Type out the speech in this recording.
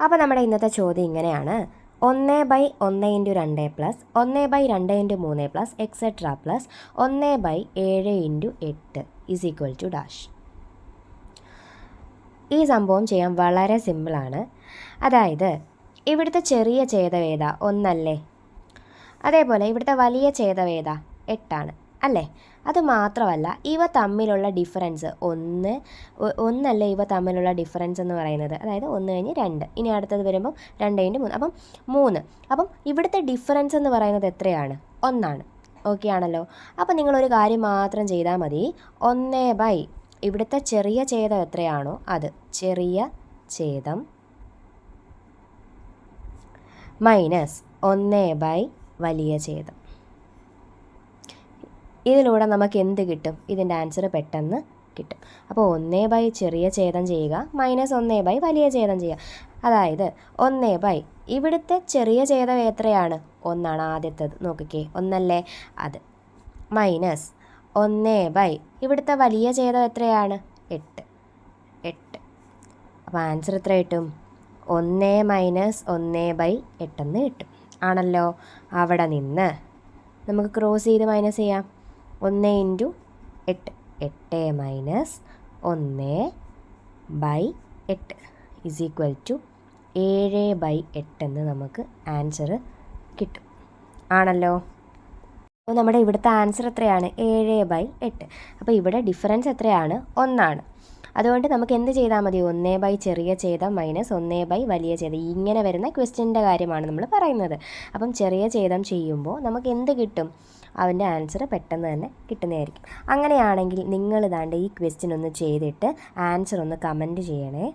അപ്പോൾ നമ്മുടെ ഇന്നത്തെ ചോദ്യം ഇങ്ങനെയാണ്: 1/1 × 2 + 1/2 × 3 + എക്സെട്ര + 1/7 × 8 = ഡാഷ്. ഈ സംഭവം ചെയ്യാൻ വളരെ സിമ്പിളാണ്. അതായത് ഇവിടുത്തെ ചെറിയ ഛേദം ഏതാ? 1 അല്ലേ? അതേപോലെ ഇവിടുത്തെ വലിയ ഛേദം ഏതാ? 8 ആണ് അല്ലേ? അത് മാത്രമല്ല ഇവ തമ്മിലുള്ള ഡിഫറൻസ് ഒന്നല്ലേ ഇവ തമ്മിലുള്ള ഡിഫറൻസ് എന്ന് പറയുന്നത്. അതായത് 1 കഴിഞ്ഞ് 2, ഇനി അടുത്തത് വരുമ്പം 2 × 3, അപ്പം 3. അപ്പം ഇവിടുത്തെ ഡിഫറൻസ് എന്ന് പറയുന്നത് എത്രയാണ്? 1 ആണ്. ഓക്കെ ആണല്ലോ? അപ്പം നിങ്ങളൊരു കാര്യം മാത്രം ചെയ്താൽ മതി. 1/ ഇവിടുത്തെ ചെറിയ ഛേദം എത്രയാണോ അത്, ചെറിയ ഛേദം മൈനസ് 1/, വലിയ ഛേദം. ഇതിലൂടെ നമുക്ക് എന്ത് കിട്ടും? ഇതിൻ്റെ ആൻസർ പെട്ടെന്ന് കിട്ടും. അപ്പോൾ 1/, ചെറിയ ഛേദം ചെയ്യുക, മൈനസ് 1/, വലിയ ഛേദം ചെയ്യുക. അതായത് 1/, ഇവിടുത്തെ ചെറിയ ഛേദം എത്രയാണ്? 1 ആണ്. ആദ്യത്തേത് നോക്കിക്കേ, 1 അല്ലേ? അത് മൈനസ് 1/, ഇവിടുത്തെ വലിയ ഛേദം എത്രയാണ്? 8. അപ്പോൾ ആൻസർ എത്ര കിട്ടും? 1 മൈനസ് 1/8 എന്ന് കിട്ടും. ആണല്ലോ? അവിടെ നിന്ന് നമുക്ക് ക്രോസ് ചെയ്ത് മൈനസ് ചെയ്യാം. 1 × 8, 8 മൈനസ് 1/8 = 7/8 എന്ന് നമുക്ക് ആൻസർ കിട്ടും. ആണല്ലോ? അപ്പോൾ നമ്മുടെ ഇവിടുത്തെ ആൻസർ എത്രയാണ്? 7/8. അപ്പോൾ ഇവിടെ ഡിഫറൻസ് എത്രയാണ്? 1 ആണ്. അതുകൊണ്ട് നമുക്ക് എന്ത് ചെയ്താൽ മതി? 1/, ചെറിയ ഛേദം മൈനസ് 1/, വലിയ ഛേദം. ഇങ്ങനെ വരുന്ന ക്വസ്റ്റ്യൻ്റെ കാര്യമാണ് നമ്മൾ പറയുന്നത്. അപ്പം ചെറിയ ഛേദം ചെയ്യുമ്പോൾ നമുക്ക് എന്ത് കിട്ടും? അവൻ്റെ ആൻസർ പെട്ടെന്ന് തന്നെ കിട്ടുന്നതായിരിക്കും. അങ്ങനെയാണെങ്കിൽ നിങ്ങൾ ഈ ക്വസ്റ്റ്യൻ ഒന്ന് ചെയ്തിട്ട് ആൻസർ ഒന്ന് കമൻറ്റ് ചെയ്യണേ.